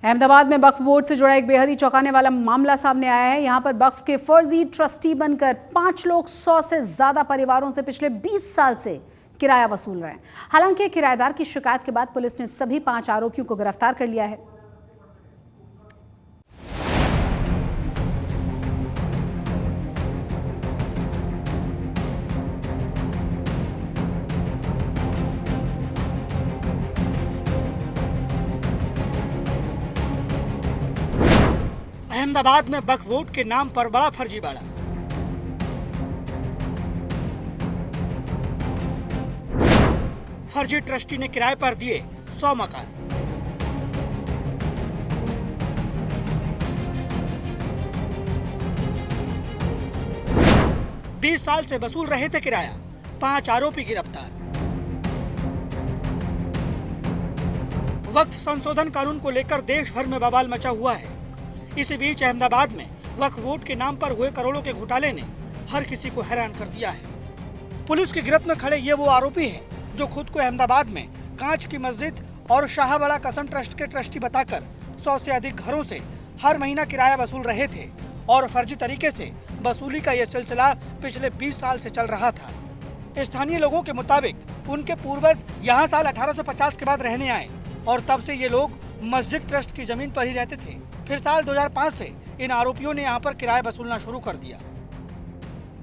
अहमदाबाद में वक्फ बोर्ड से जुड़ा एक बेहद ही चौंकाने वाला मामला सामने आया है। यहां पर वक्फ के फर्जी ट्रस्टी बनकर 5 लोग 100 से ज्यादा परिवारों से पिछले 20 साल से किराया वसूल रहे हैं। हालांकि किराएदार की शिकायत के बाद पुलिस ने सभी 5 आरोपियों को गिरफ्तार कर लिया है। अहमदाबाद में वक्फ बोर्ड के नाम पर बड़ा फर्जीवाड़ा। फर्जी ट्रस्टी ने किराए पर दिए 100 मकान। बीस साल से वसूल रहे थे किराया, 5 आरोपी गिरफ्तार। वक्फ संशोधन कानून को लेकर देश भर में बवाल मचा हुआ है। इसी बीच अहमदाबाद में वक्फ बोर्ड के नाम पर हुए करोड़ों के घोटाले ने हर किसी को हैरान कर दिया है। पुलिस की गिरफ्त में खड़े ये वो आरोपी हैं जो खुद को अहमदाबाद में कांच की मस्जिद और शाहबड़ा कसम ट्रस्ट के ट्रस्टी बताकर 100 से अधिक घरों से हर महीना किराया वसूल रहे थे और फर्जी तरीके से वसूली का यह सिलसिला पिछले 20 साल से चल रहा था। स्थानीय लोगों के मुताबिक उनके पूर्वज यहाँ साल 1850 के बाद रहने आए और तब से ये लोग मस्जिद ट्रस्ट की जमीन पर ही रहते थे। फिर साल 2005 से इन आरोपियों ने यहाँ पर किराया वसूलना शुरू कर दिया।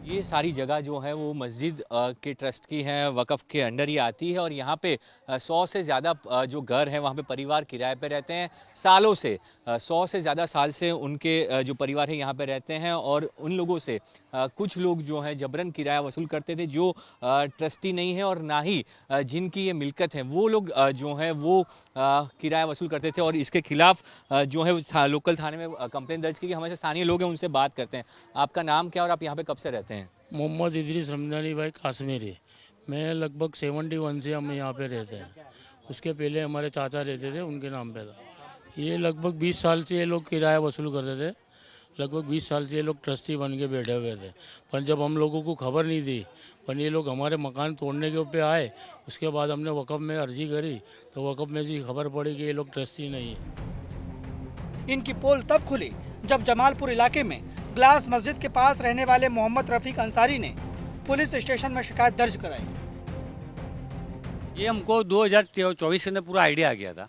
ये सारी जगह जो है वो मस्जिद के ट्रस्ट की है, वक़फ़ के अंडर ही आती है और यहाँ पे 100 से ज़्यादा जो घर हैं वहाँ पे परिवार किराए पे रहते हैं सालों से। 100 से ज़्यादा साल से उनके जो परिवार है यहाँ पे रहते हैं और उन लोगों से कुछ लोग जो हैं जबरन किराया वसूल करते थे, जो ट्रस्टी नहीं है और ना ही जिनकी ये मिल्कत है वो लोग जो हैं वो किराया वसूल करते थे। और इसके खिलाफ जो है लोकल थाने में कंप्लेंट दर्ज की गई। हमारे साथ स्थानीय लोग हैं, उनसे बात करते हैं। आपका नाम क्या और आप यहाँ पे कब से रहते हैं? मोहम्मद इदरीस रमजानी भाई काश्मीरी। मैं लगभग 71 से हम यहाँ पे रहते हैं। उसके पहले हमारे चाचा रहते थे, उनके नाम पे था। ये लगभग 20 साल से ये लोग किराया वसूल करते थे। लगभग 20 साल से ये लोग ट्रस्टी बन के बैठे हुए थे। पर जब हम लोगों को खबर नहीं दी, पर ये लोग हमारे मकान तोड़ने के ऊपर आए, उसके बाद हमने वक़फ़ में अर्जी करी तो वक़फ़ में जी खबर पड़ी कि ये लोग ट्रस्टी नहीं है। इनकी पोल तब खुली जब जमालपुर इलाके में ग्लास मस्जिद के पास रहने वाले मोहम्मद रफीक अंसारी ने पुलिस स्टेशन में शिकायत दर्ज कराई। ये हमको 2024 के अंदर पूरा आइडिया आ गया था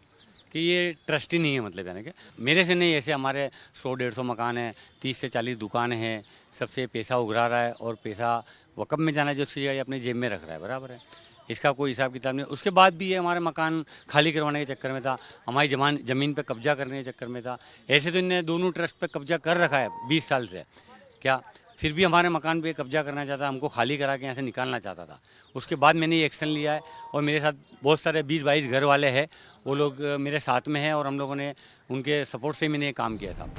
कि ये ट्रस्टी नहीं है, मतलब यानी कि मेरे से नहीं, ऐसे हमारे 100-150 मकान है, 30 से 40 दुकान है, सबसे पैसा उगरा रहा है और पैसा वक़फ़ में जाना जो चाहिए अपने जेब में रख रहा है, बराबर है। इसका कोई हिसाब किताब नहीं। उसके बाद भी ये हमारे मकान खाली करवाने के चक्कर में था, हमारी ज़मीन पे कब्जा करने के चक्कर में था। ऐसे तो इन्हें दोनों ट्रस्ट पे कब्जा कर रखा है 20 साल से, क्या फिर भी हमारे मकान पे कब्जा करना चाहता, हमको खाली करा के यहाँ से निकालना चाहता था। उसके बाद मैंने ये एक्शन लिया है और मेरे साथ बहुत सारे 20-22 घर वाले हैं, वो लोग मेरे साथ में हैं और हम लोगों ने उनके सपोर्ट से मैंने ये काम किया था।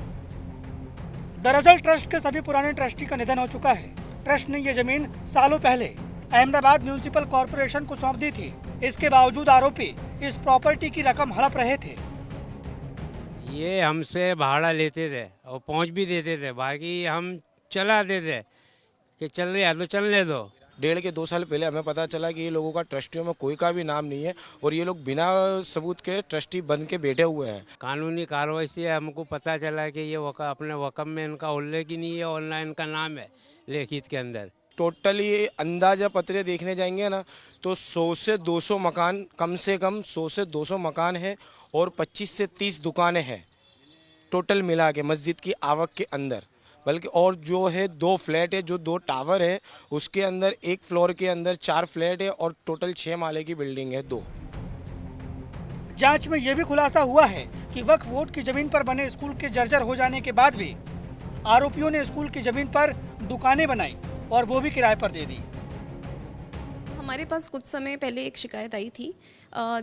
दरअसल ट्रस्ट के सभी पुराने ट्रस्टी का निधन हो चुका है। ट्रस्ट ने ये जमीन सालों पहले अहमदाबाद म्यूनिसिपल कॉर्पोरेशन को सौंप दी थी। इसके बावजूद आरोपी इस प्रॉपर्टी की रकम हड़प रहे थे। ये हमसे भाड़ा लेते थे और पहुंच भी देते थे, बाकी हम चला देते कि चल रही है तो चलने दो। 1.5 साल पहले हमें पता चला कि ये लोगों का ट्रस्टियों में कोई का भी नाम नहीं है और ये लोग बिना सबूत के ट्रस्टी बन के बैठे हुए हैं। कानूनी कार्रवाई से हमको पता चला कि ये अपने वक़फ़ में इनका उल्लेख ही नहीं है, ऑनलाइन इनका नाम है लिखित के अंदर। टोटली अंदाजा पत्र देखने जाएंगे ना तो 100 से 200 मकान, कम से कम 100 से 200 मकान है और 25 से 30 दुकानें हैं टोटल मिला के मस्जिद की आवक के अंदर। बल्कि और जो है 2 फ्लैट है, जो 2 टावर है, उसके अंदर एक फ्लोर के अंदर 4 फ्लैट है और टोटल 6 माले की बिल्डिंग है 2। जांच में यह भी खुलासा हुआ है कि वक्फ बोर्ड की जमीन पर बने स्कूल के जर्जर हो जाने के बाद भी आरोपियों ने स्कूल की जमीन पर दुकानें बनाई और वो भी किराए पर दे दी। हमारे पास कुछ समय पहले एक शिकायत आई थी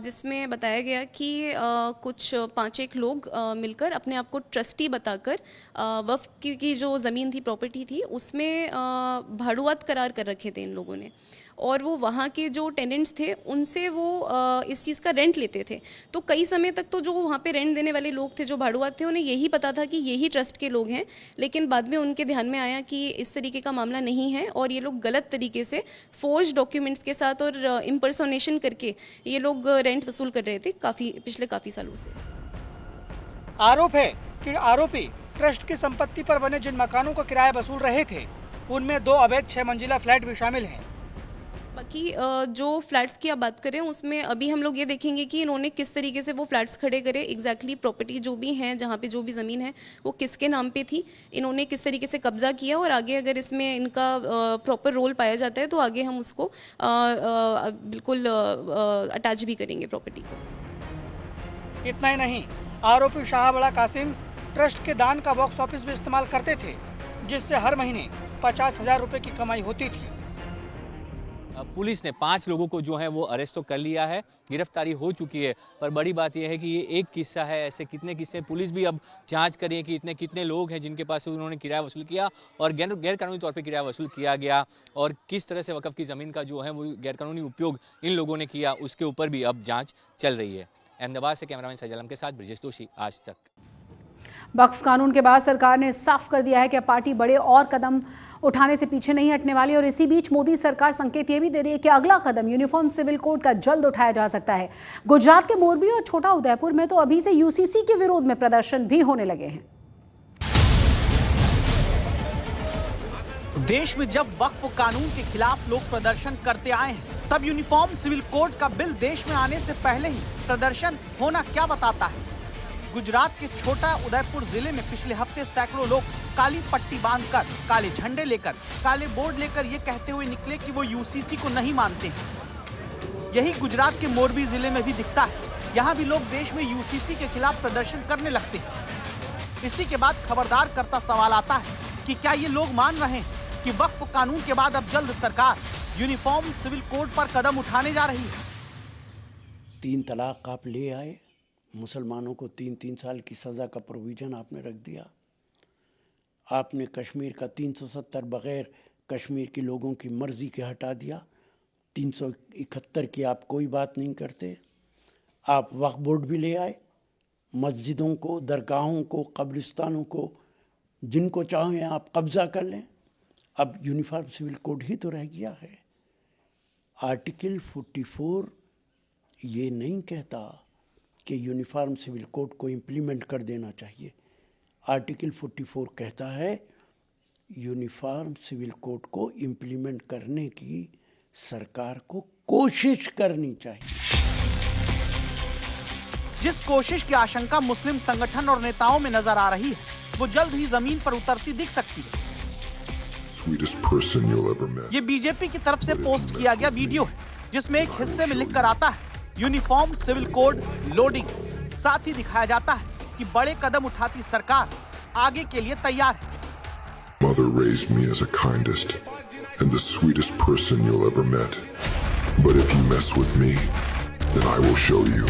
जिसमें बताया गया कि कुछ 5-1 लोग मिलकर अपने आप को ट्रस्टी बताकर वक्फ की जो ज़मीन थी, प्रॉपर्टी थी, उसमें भाड़ुआत करार कर रखे थे इन लोगों ने और वो वहाँ के जो टेनेंट्स थे उनसे वो इस चीज़ का रेंट लेते थे। तो कई समय तक तो जो वहाँ पे रेंट देने वाले लोग थे, जो भाड़ुआत थे, उन्हें यही पता था कि यही ट्रस्ट के लोग हैं। लेकिन बाद में उनके ध्यान में आया कि इस तरीके का मामला नहीं है और ये लोग गलत तरीके से फोर्ज डॉक्यूमेंट्स के साथ और इम्पर्सोनेशन करके ये लोग रेंट वसूल कर रहे थे पिछले काफ़ी सालों से। आरोप है कि आरोपी ट्रस्ट की संपत्ति पर बने जिन मकानों का किराया वसूल रहे थे उनमें 2 अवैध 6 मंजिला फ्लैट भी शामिल हैं। बाकी जो फ्लैट्स की आप बात करें उसमें अभी हम लोग ये देखेंगे कि इन्होंने किस तरीके से वो फ्लैट्स खड़े करे, एग्जैक्टली प्रॉपर्टी जो भी हैं, जहाँ पे जो भी ज़मीन है वो किसके नाम पे थी, इन्होंने किस तरीके से कब्जा किया, और आगे अगर इसमें इनका प्रॉपर रोल पाया जाता है तो आगे हम उसको बिल्कुल अटैच भी करेंगे प्रॉपर्टी को। इतना ही नहीं, आरोपी शाह बड़ा कासिम ट्रस्ट के दान का बॉक्स ऑफिस भी इस्तेमाल करते थे, जिससे हर महीने 50,000 रुपए की कमाई होती थी। पुलिस ने 5 लोगों को जो है वो अरेस्ट तो कर लिया है, गिरफ्तारी हो चुकी है। पर बड़ी बात यह है कि ये एक किस्सा है, ऐसे कितने किस्से पुलिस भी अब जांच करें कि इतने कितने लोग हैं जिनके पास से उन्होंने किराया वसूल किया और गैर कानूनी तौर पे किराया वसूल किया गया, और किस तरह से वक़्फ़ की ज़मीन का जो है वो गैर कानूनी उपयोग इन लोगों ने किया, उसके ऊपर भी अब जाँच चल रही है। अहमदाबाद से कैमरामैन सैयद आलम के साथ ब्रजेश दोषी, आज तक। वक्फ कानून के बाद सरकार ने साफ कर दिया है कि पार्टी बड़े और कदम उठाने से पीछे नहीं हटने वाली, और इसी बीच मोदी सरकार संकेत ये भी दे रही है कि अगला कदम यूनिफॉर्म सिविल कोड का जल्द उठाया जा सकता है। गुजरात के मोरबी और छोटा उदयपुर में तो अभी से यूसीसी के विरोध में प्रदर्शन भी होने लगे हैं। देश में जब वक्फ कानून के खिलाफ लोग प्रदर्शन करते आए हैं, तब यूनिफॉर्म सिविल कोड का बिल देश में आने से पहले ही प्रदर्शन होना क्या बताता है। गुजरात के छोटा उदयपुर जिले में पिछले हफ्ते सैकड़ों लोग काली पट्टी बांधकर, काले झंडे लेकर, काले बोर्ड लेकर ये कहते हुए निकले कि वो यूसीसी को नहीं मानते हैं। यही गुजरात के मोरबी जिले में भी दिखता है। यहाँ भी लोग देश में यूसीसी के खिलाफ प्रदर्शन करने लगते हैं। इसी के बाद खबरदार करता सवाल आता है कि क्या ये लोग मान रहे हैं कि वक्फ कानून के बाद अब जल्द सरकार यूनिफॉर्म सिविल कोड पर कदम उठाने जा रही है। 3 तलाक आप ले आए, मुसलमानों को 3-3 साल की सज़ा का प्रोविज़न आपने रख दिया। आपने कश्मीर का 370 बग़ैर कश्मीर के लोगों की मर्ज़ी के हटा दिया। 371 की आप कोई बात नहीं करते। आप वक्फ बोर्ड भी ले आए, मस्जिदों को, दरगाहों को, कब्रिस्तानों को, जिनको चाहें आप कब्ज़ा कर लें। अब यूनिफॉर्म सिविल कोड ही तो रह गया है। आर्टिकल 44 ये नहीं कहता कि यूनिफॉर्म सिविल कोड को इम्प्लीमेंट कर देना चाहिए। आर्टिकल 44 कहता है यूनिफॉर्म सिविल कोड को इम्प्लीमेंट करने की सरकार को कोशिश करनी चाहिए। जिस कोशिश की आशंका मुस्लिम संगठन और नेताओं में नजर आ रही है, वो जल्द ही जमीन पर उतरती दिख सकती है। ये बीजेपी की तरफ से पोस्ट किया गया वीडियो है, जिसमें एक हिस्से में लिखकर आता है यूनिफॉर्म सिविल कोड लोडिंग। साथ ही दिखाया जाता है कि बड़े कदम उठाती सरकार आगे के लिए तैयार है। Mother raised me as the kindest and the sweetest person you'll ever met. But if you mess with me, then I will show you.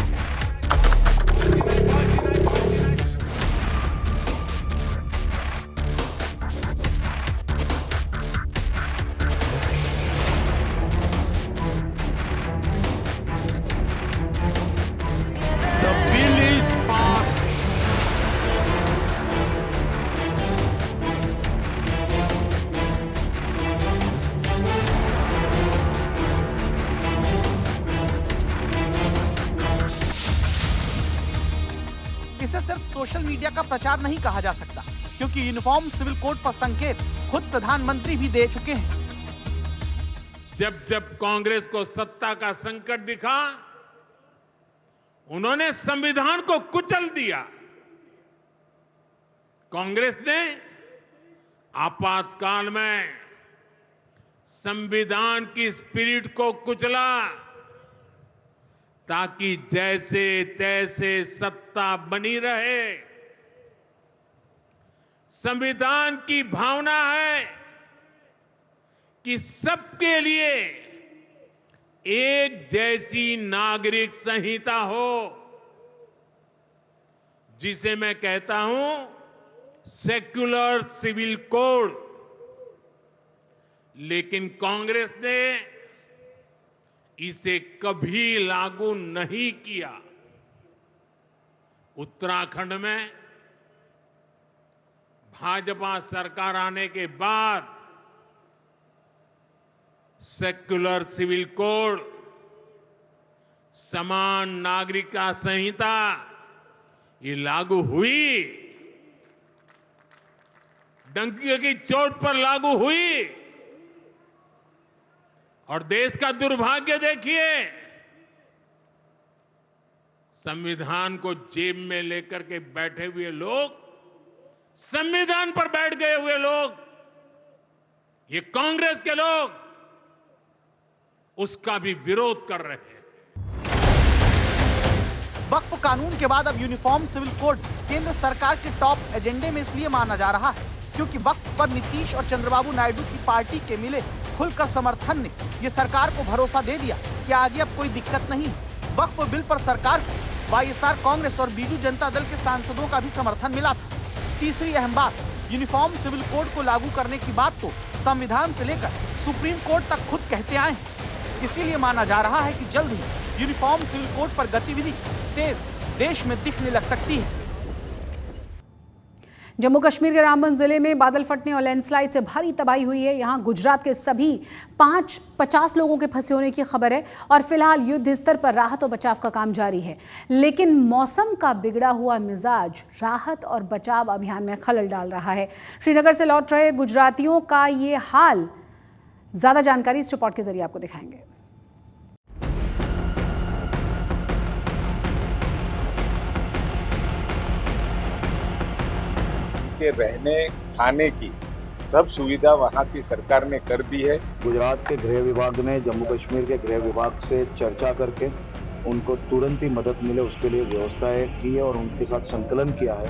इसे सिर्फ सोशल मीडिया का प्रचार नहीं कहा जा सकता, क्योंकि यूनिफॉर्म सिविल कोड पर संकेत खुद प्रधानमंत्री भी दे चुके हैं। जब जब कांग्रेस को सत्ता का संकट दिखा, उन्होंने संविधान को कुचल दिया। कांग्रेस ने आपातकाल में संविधान की स्पिरिट को कुचला, ताकि जैसे तैसे सत्ता बनी रहे। संविधान की भावना है कि सबके लिए एक जैसी नागरिक संहिता हो, जिसे मैं कहता हूं सेक्युलर सिविल कोड। लेकिन कांग्रेस ने इसे कभी लागू नहीं किया। उत्तराखंड में भाजपा सरकार आने के बाद सेक्युलर सिविल कोड, समान नागरिकता संहिता, ये लागू हुई, डंकी की चोट पर लागू हुई। और देश का दुर्भाग्य देखिए, संविधान को जेब में लेकर के बैठे हुए लोग, संविधान पर बैठ गए हुए लोग, ये कांग्रेस के लोग उसका भी विरोध कर रहे हैं। वक्फ कानून के बाद अब यूनिफॉर्म सिविल कोड केंद्र सरकार के टॉप एजेंडे में इसलिए माना जा रहा है क्योंकि वक्फ पर नीतीश और चंद्रबाबू नायडू की पार्टी के मिले खुलकर समर्थन ने ये सरकार को भरोसा दे दिया कि आगे अब कोई दिक्कत नहीं है। वक्फ बिल पर सरकार को वाईएसआर, कांग्रेस और बीजू जनता दल के सांसदों का भी समर्थन मिला था। तीसरी अहम बात, यूनिफॉर्म सिविल कोड को लागू करने की बात तो संविधान से लेकर सुप्रीम कोर्ट तक खुद कहते आए हैं। इसीलिए माना जा रहा है कि जल्द ही यूनिफॉर्म सिविल कोड पर गतिविधि तेज देश में दिखने लग सकती है। जम्मू कश्मीर के रामबन जिले में बादल फटने और लैंडस्लाइड से भारी तबाही हुई है। यहां गुजरात के सभी 50 लोगों के फंसे होने की खबर है और फिलहाल युद्ध स्तर पर राहत और बचाव का काम जारी है। लेकिन मौसम का बिगड़ा हुआ मिजाज राहत और बचाव अभियान में खलल डाल रहा है। श्रीनगर से लौट रहे गुजरातियों का ये हाल, ज्यादा जानकारी इस रिपोर्ट के जरिए आपको दिखाएंगे। के रहने खाने की सब सुविधा वहाँ की सरकार ने कर दी है। गुजरात के गृह विभाग ने जम्मू कश्मीर के गृह विभाग से चर्चा करके उनको तुरंत ही मदद मिले उसके लिए व्यवस्थाएं की है और उनके साथ संकलन किया है।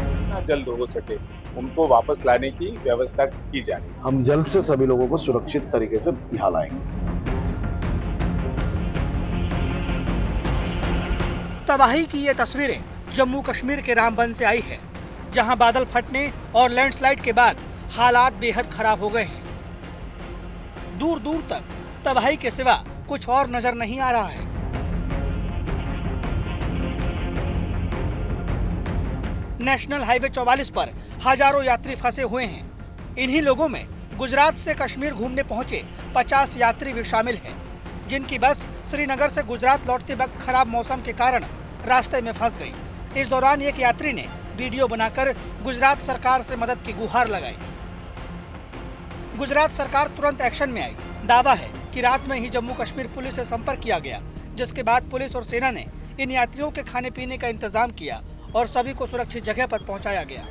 जितना जल्द हो सके उनको वापस लाने की व्यवस्था की जा रही है। हम जल्द से सभी लोगों को सुरक्षित तरीके से यहाँ लाएंगे। तबाही की ये तस्वीरें जम्मू कश्मीर के रामबन से आई है, जहां बादल फटने और लैंडस्लाइड के बाद हालात बेहद खराब हो गए हैं। दूर दूर तक तबाही के सिवा कुछ और नजर नहीं आ रहा है। नेशनल हाईवे 44 पर हजारों यात्री फंसे हुए हैं। इन्हीं लोगों में गुजरात से कश्मीर घूमने पहुंचे 50 यात्री भी शामिल हैं, जिनकी बस श्रीनगर से गुजरात लौटते वक्त खराब मौसम के कारण रास्ते में फंस गई। इस दौरान एक यात्री ने वीडियो बनाकर गुजरात सरकार से मदद की गुहार लगाई। गुजरात सरकार तुरंत एक्शन में आई। दावा है कि रात में ही जम्मू कश्मीर पुलिस से संपर्क किया गया, जिसके बाद पुलिस और सेना ने इन यात्रियों के खाने पीने का इंतजाम किया और सभी को सुरक्षित जगह पर पहुंचाया गया।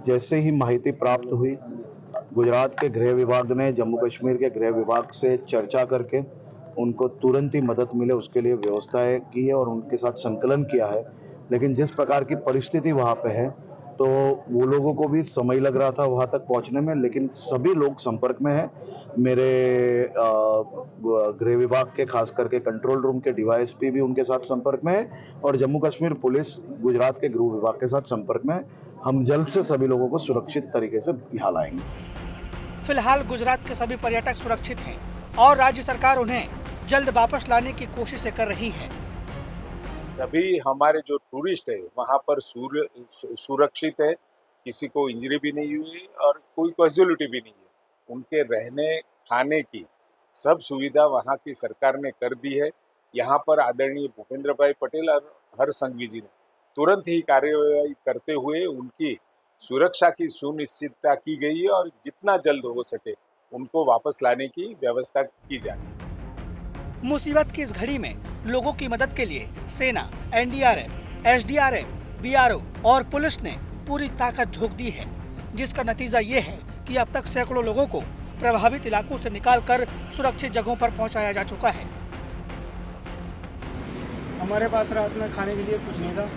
जैसे ही माहिती प्राप्त हुई, गुजरात के गृह विभाग ने जम्मू कश्मीर के गृह विभाग से चर्चा करके उनको तुरंत ही मदद मिले उसके लिए व्यवस्थाएं की है और उनके साथ संकलन किया है। लेकिन जिस प्रकार की परिस्थिति वहाँ पे है तो वो लोगों को भी समय लग रहा था वहाँ तक पहुँचने में, लेकिन सभी लोग संपर्क में हैं। मेरे गृह विभाग के खास करके कंट्रोल रूम के डीवाईएसपी भी उनके साथ संपर्क में है और जम्मू कश्मीर पुलिस गुजरात के गृह विभाग के साथ संपर्क में है। हम जल्द से सभी लोगों को सुरक्षित तरीके से यहाँ लाएंगे। फिलहाल गुजरात के सभी पर्यटक सुरक्षित हैं और राज्य सरकार उन्हें जल्द वापस लाने की कोशिशें कर रही है। सभी हमारे जो टूरिस्ट है वहाँ पर सुरक्षित है, किसी को इंजरी भी नहीं हुई और कोई कैजुअलिटी भी नहीं है। उनके रहने खाने की सब सुविधा वहाँ की सरकार ने कर दी है। यहाँ पर आदरणीय भूपेंद्र भाई पटेल और हर्ष संघवी जी ने तुरंत ही कार्यवाही करते हुए उनकी सुरक्षा की सुनिश्चितता की गई है और जितना जल्द हो सके उनको वापस लाने की व्यवस्था की जाए। मुसीबत की इस घड़ी में लोगों की मदद के लिए सेना, एनडीआरएफ, एसडीआरएफ, बीआरओ और पुलिस ने पूरी ताकत झोंक दी है, जिसका नतीजा ये है कि अब तक सैकड़ों लोगों को प्रभावित इलाकों से निकालकर सुरक्षित जगहों पर पहुंचाया जा चुका है। हमारे पास रात में खाने के लिए कुछ नहीं था,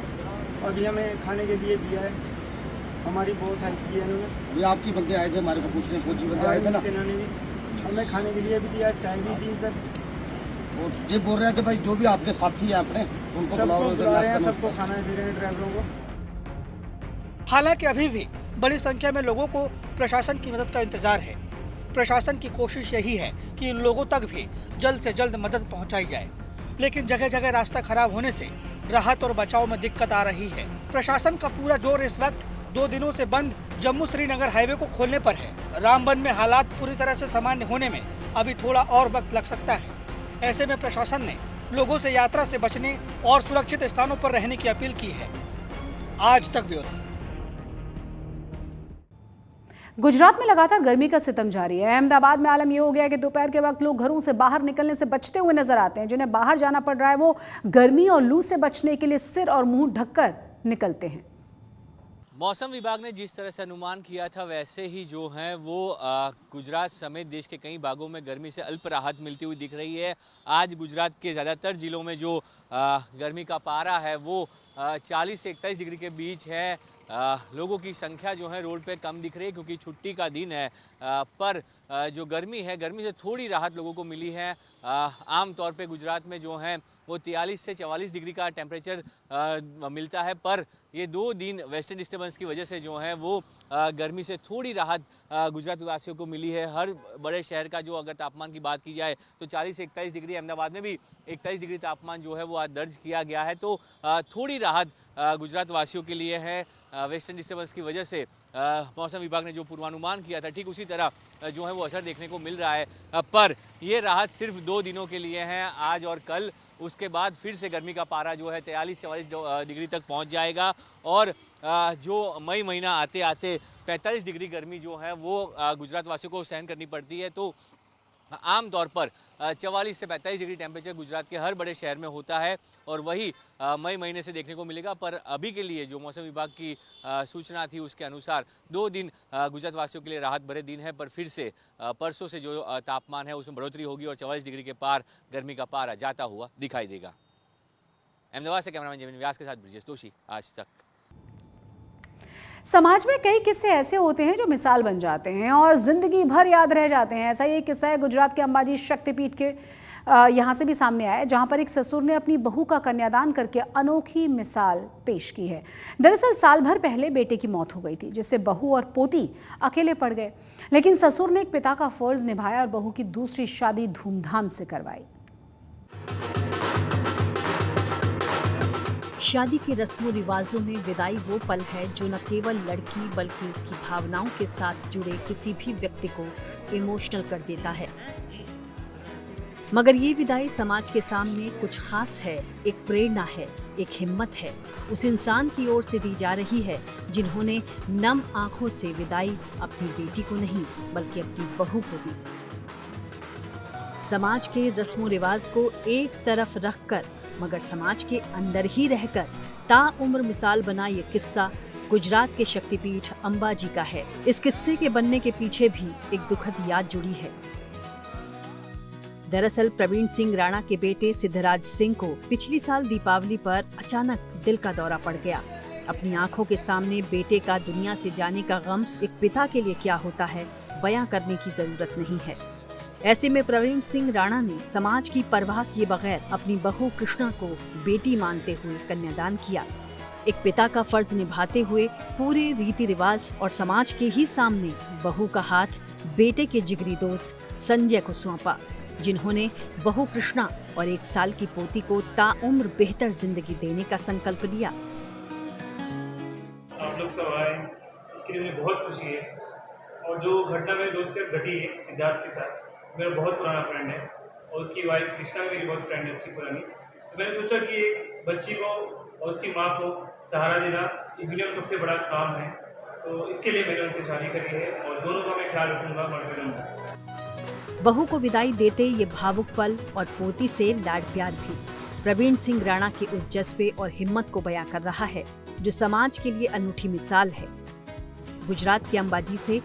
अभी हमें खाने के लिए दिया है। हमारी बहुत हेल्प की है इन्होंने। अभी आपकी बंदे आए थे हमारे को पूछने, फौजी बंदे आए थे ना, सेना ने भी हमें खाने के लिए भी दिया, चाय भी दी। सर वो ये बोल रहे हैं कि भाई जो भी आपके साथी हैं अपने उनको बुलाओ, सबको खाना दे रहे हैं ड्राइवरों को। हालांकि अभी भी बड़ी संख्या में लोगों को प्रशासन की मदद का इंतजार है। प्रशासन की कोशिश यही है कि इन लोगों तक भी जल्द से जल्द मदद पहुंचाई जाए, लेकिन जगह जगह रास्ता खराब होने से राहत और बचाव में दिक्कत आ रही है। प्रशासन का पूरा जोर इस वक्त 2 दिनों से बंद जम्मू श्रीनगर हाईवे को खोलने पर है। रामबन में हालात पूरी तरह से सामान्य होने में अभी थोड़ा और वक्त लग सकता है। ऐसे में प्रशासन ने लोगों से यात्रा से बचने और सुरक्षित स्थानों पर रहने की अपील की है। आज तक ब्यूरो। गुजरात में लगातार गर्मी का सितम जारी है। अहमदाबाद में आलम यह हो गया कि दोपहर के वक्त लोग घरों से बाहर निकलने से बचते हुए नजर आते हैं। जिन्हें बाहर जाना पड़ रहा है वो गर्मी और लू से बचने के लिए सिर और मुंह ढककर निकलते हैं। मौसम विभाग ने जिस तरह से अनुमान किया था वैसे ही जो है वो गुजरात समेत देश के कई भागों में गर्मी से अल्प राहत मिलती हुई दिख रही है। आज गुजरात के ज़्यादातर जिलों में जो गर्मी का पारा है वो 40 से 41 डिग्री के बीच है। लोगों की संख्या जो है रोड पे कम दिख रही है क्योंकि छुट्टी का दिन है, पर जो गर्मी है, गर्मी से थोड़ी राहत लोगों को मिली है। आम तौर पे गुजरात में जो है वो 43 से 44 डिग्री का टेम्परेचर मिलता है, पर ये 2 दिन वेस्टर्न डिस्टर्बेंस की वजह से जो है वो गर्मी से थोड़ी राहत गुजरात वासियों को मिली है। हर बड़े शहर का जो अगर तापमान की बात की जाए तो 40 से 41 डिग्री, अहमदाबाद में भी 41 डिग्री तापमान जो है वो आज दर्ज किया गया है। तो थोड़ी राहत गुजरात वासियों के लिए है। वेस्टर्न डिस्टर्बेंस की वजह से मौसम विभाग ने जो पूर्वानुमान किया था ठीक उसी तरह जो है वो असर देखने को मिल रहा है, पर ये राहत सिर्फ 2 दिनों के लिए है, आज और कल। उसके बाद फिर से गर्मी का पारा जो है 43-44 डिग्री तक पहुंच जाएगा और जो मई महीना आते आते 45 डिग्री गर्मी जो है वो गुजरात वासियों को सहन करनी पड़ती है। तो आम तौर पर 44 से 45 डिग्री टेम्परेचर गुजरात के हर बड़े शहर में होता है और वही मई महीने से देखने को मिलेगा। पर अभी के लिए जो मौसम विभाग की सूचना थी उसके अनुसार 2 दिन गुजरात वासियों के लिए राहत भरे दिन है, पर फिर से परसों से जो तापमान है उसमें बढ़ोतरी होगी और 44 डिग्री के पार गर्मी का पारा जाता हुआ दिखाई देगा। अहमदाबाद से कैमरामैन जेमिन व्यास के साथ ब्रिजेश दोषी, आज तक। समाज में कई किस्से ऐसे होते हैं जो मिसाल बन जाते हैं और जिंदगी भर याद रह जाते हैं। ऐसा ही एक किस्सा है गुजरात के अंबाजी शक्तिपीठ के यहाँ से भी सामने आया है, जहाँ पर एक ससुर ने अपनी बहू का कन्यादान करके अनोखी मिसाल पेश की है। दरअसल साल भर पहले बेटे की मौत हो गई थी, जिससे बहू और पोती अकेले पड़ गए, लेकिन ससुर ने एक पिता का फर्ज निभाया और बहू की दूसरी शादी धूमधाम से करवाई। शादी के रस्मों रिवाजों में विदाई वो पल है जो न केवल लड़की बल्कि उसकी भावनाओं के साथ जुड़े किसी भी व्यक्ति को इमोशनल कर देता है। मगर ये विदाई समाज के सामने कुछ खास है, एक प्रेरणा है, एक हिम्मत है, उस इंसान की ओर से दी जा रही है जिन्होंने नम आंखों से विदाई अपनी बेटी को नहीं बल्कि अपनी बहू को दी। समाज के रस्मों रिवाज को एक तरफ रखकर मगर समाज के अंदर ही रहकर ताउम्र मिसाल बना ये किस्सा गुजरात के शक्तिपीठ अंबाजी का है। इस किस्से के बनने के पीछे भी एक दुखद याद जुड़ी है। दरअसल प्रवीण सिंह राणा के बेटे सिद्धराज सिंह को पिछली साल दीपावली पर अचानक दिल का दौरा पड़ गया। अपनी आंखों के सामने बेटे का दुनिया से जाने का गम एक पिता के लिए क्या होता है, बयां करने की जरूरत नहीं है। ऐसे में प्रवीण सिंह राणा ने समाज की परवाह किए बगैर अपनी बहू कृष्णा को बेटी मानते हुए कन्यादान किया। एक पिता का फर्ज निभाते हुए पूरे रीति रिवाज और समाज के ही सामने बहू का हाथ बेटे के जिगरी दोस्त संजय को सौंपा, जिन्होंने बहू कृष्णा और 1 साल की पोती को ताउम्र बेहतर जिंदगी देने का संकल्प लिया। आप लोग सब आए, इसके लिए मुझे बहुत खुशी है। और जो घटना मेरे दोस्त के घटी है सिद्धार्थ के साथ, मेरा बहुत पुराना फ्रेंड है और उसकी वाइफ कृष्णा मेरी बहुत फ्रेंड है, अच्छी पुरानी। तो मैंने सोचा कि एक बच्ची को और उसकी माँ को सहारा देना इस दुनिया में सबसे बड़ा काम है, तो इसके लिए मैंने उनसे शादी करी है और दोनों का मैं ख्याल रखूंगा, मरते रहूंगा। बहू को विदाई देते ये भावुक पल और पोती से लाड प्यार भी प्रवीण सिंह राणा के उस जज्बे और हिम्मत को बयां कर रहा है जो समाज के लिए अनूठी मिसाल है। गुजरात के अंबाजी से